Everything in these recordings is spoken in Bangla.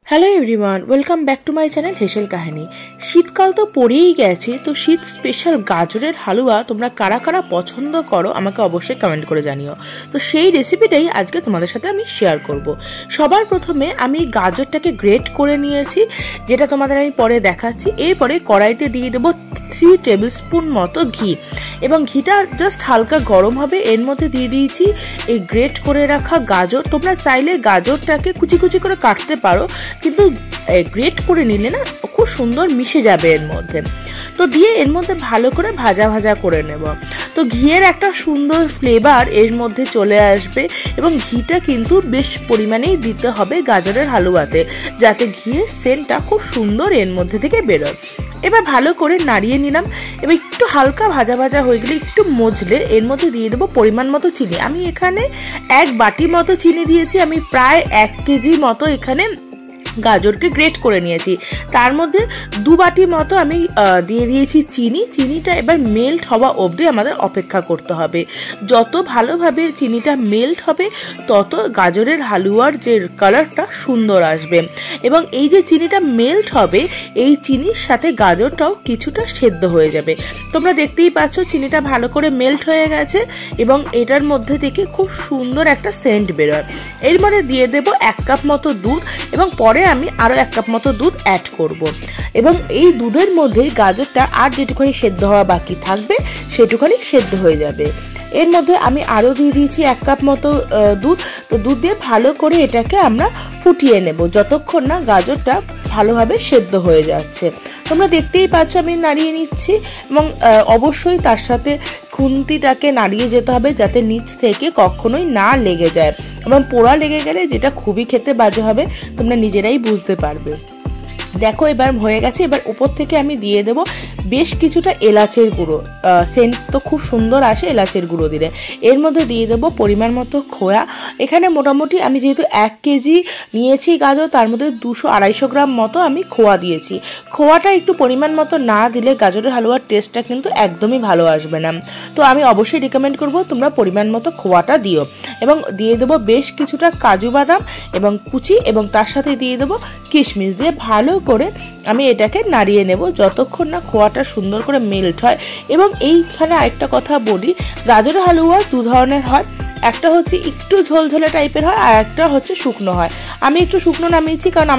Hello everyone, welcome back to my channel হেসেল কাহিনী। শীতকাল তো পড়েই গেছে, তো শীত স্পেশাল গাজরের হালুয়া তোমরা কারা কারা পছন্দ করো আমাকে অবশ্যই কমেন্ট করে জানিও। তো সেই রেসিপিটাই আজকে তোমাদের সাথে আমি শেয়ার করব। সবার প্রথমে আমি গাজরটাকে গ্রেট করে নিয়েছি, যেটা তোমাদের আমি পরে দেখাচ্ছি। এরপরে কড়াইতে দিয়ে দেবো 3 টেবিল স্পুন মতো ঘি, এবং ঘিটা জাস্ট হালকা গরম হবে। এর মধ্যে দিয়ে দিয়েছি এই গ্রেট করে রাখা গাজর। তোমরা চাইলে গাজরটাকে কুচি কুচি করে কাটতে পারো, কিন্তু গ্রেট করে নিলে না খুব সুন্দর মিশে যাবে এর মধ্যে। তো দিয়ে এর মধ্যে ভালো করে ভাজা ভাজা করে নেব। তো ঘিয়ের একটা সুন্দর ফ্লেভার এর মধ্যে চলে আসবে, এবং ঘিটা কিন্তু বেশ পরিমাণেই দিতে হবে গাজরের হালুয়াতে, যাতে ঘিয়ের সেন্টটা খুব সুন্দর এর মধ্যে থেকে বেরোয়। এবার ভালো করে নাড়িয়ে নিলাম। এবার একটু হালকা ভাজা ভাজা হয়ে গেলে, একটু মজলে এর মধ্যে দিয়ে দেবো পরিমাণ মতো চিনি। আমি এখানে 1 বাটি মতো চিনি দিয়েছি। আমি প্রায় 1 কেজি মতো এখানে গাজরকে গ্রেট করে নিয়েছি। তার মধ্যে 2 বাটি মতো আমি দিয়ে দিয়েছি চিনি। চিনিটা এবার মেল্ট হওয়া অবধি আমাদের অপেক্ষা করতে হবে। যত ভালোভাবে চিনিটা মেল্ট হবে, তত গাজরের হালুয়ার যে কালারটা সুন্দর আসবে। এবং এই যে চিনিটা মেল্ট হবে, এই চিনির সাথে গাজরটাও কিছুটা সেদ্ধ হয়ে যাবে। তোমরা দেখতেই পাচ্ছ চিনিটা ভালো করে মেল্ট হয়ে গেছে, এবং এটার মধ্যে থেকে খুব সুন্দর একটা সেন্ট বেরোয়। এর মধ্যে দিয়ে দেবো 1 কাপ মতো দুধ, এবং পরে আমি আরো 1 কাপ মতো দুধ অ্যাড করব। এবং এই দুধের মধ্যেই গাজরটা আর যেটুখানি সেদ্ধ হওয়া বাকি থাকবে সেটুখানি সেদ্ধ হয়ে যাবে। এর মধ্যে আমি আরো দিয়ে দিয়েছি 1 কাপ মতো দুধ। তো দুধ দিয়ে ভালো করে এটাকে আমরা ফুটিয়ে নেব, যতক্ষণ না গাজরটা ভালোভাবে সেদ্ধ হয়ে যাচ্ছে। তোমরা দেখতেই পাচ্ছ আমি নাড়িয়ে নিচ্ছি, এবং অবশ্যই তার সাথে খুন্তিটাকে নাড়িয়ে যেতে হবে, যাতে নিচ থেকে কখনোই না লেগে যায়। এবং পোড়া লেগে গেলে যেটা খুবই খেতে বাজে হবে, তোমরা নিজেরাই বুঝতে পারবে। দেখো এবার হয়ে গেছে। এবার উপর থেকে আমি দিয়ে দেব বেশ কিছুটা এলাচের গুঁড়ো। সেন্ট তো খুব সুন্দর আসে এলাচের গুঁড়ো দিলে। এর মধ্যে দিয়ে দেব পরিমাণ মতো খোয়া। এখানে মোটামুটি আমি যেহেতু 1 কেজি নিয়েছি গাজর, তার মধ্যে 200-250 গ্রাম মতো আমি খোয়া দিয়েছি। খোয়াটা একটু পরিমাণ মতো না দিলে গাজরের হালুয়ার টেস্টটা কিন্তু একদমই ভালো আসবে না। তো আমি অবশ্যই রিকমেন্ড করব তোমরা পরিমাণ মতো খোয়াটা দিও। এবং দিয়ে দেবো বেশ কিছুটা কাজু বাদাম এবং কুচি, এবং তার সাথে দিয়ে দেবো কিশমিশ। দিয়ে ভালো করে আমি এটাকে নাড়িয়ে নেব যতক্ষণ না খোয়াটা সুন্দর করে মেল্ট হয়। এবং এইখানে আরেকটা কথা বলি, গাজরের হালুয়া 2 ধরনের হয়। একটা হচ্ছে একটু ঝোলঝোলে টাইপের হয়, আর একটা হচ্ছে শুকনো হয়। আমি একটু শুকনো নামিয়েছি, কারণ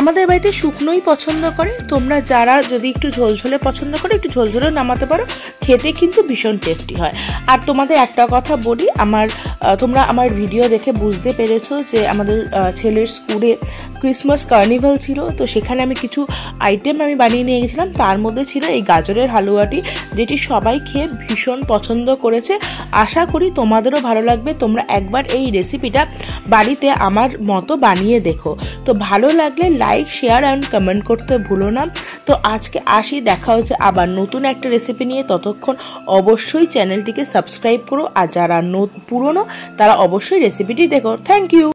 আমাদের বাড়িতে শুকনোই পছন্দ করে। তোমরা যারা যদি একটু ঝোলঝোলে পছন্দ করো, একটু ঝোলঝোলে নামাতে পারো, খেতে কিন্তু ভীষণ টেস্টি হয়। আর তোমাদের একটা কথা বলি, তোমরা আমার ভিডিও দেখে বুঝতে পেরেছো যে আমাদের ছেলের স্কুলে ক্রিসমাস কার্নিভাল ছিল। তো সেখানে আমি কিছু আইটেম আমি বানিয়ে নিয়ে গেছিলাম। তার মধ্যে ছিল এই গাজরের হালুয়াটি, যেটি সবাই খেয়ে ভীষণ পছন্দ করেছে। আশা করি তোমাদেরও ভালো লাগবে। তোমরা একবার এই রেসিপিটা বাড়িতে আমার মতো বানিয়ে দেখো। তো ভালো লাগলে লাইক, শেয়ার অ্যান্ড কমেন্ট করতে ভুলো না। তো আজকে আসি, দেখা হচ্ছে আবার নতুন একটা রেসিপি নিয়ে। ততক্ষণ অবশ্যই চ্যানেলটিকে সাবস্ক্রাইব করো, আর যারা পুরনো তারা অবশ্যই রেসিপিটি দেখো। Thank you.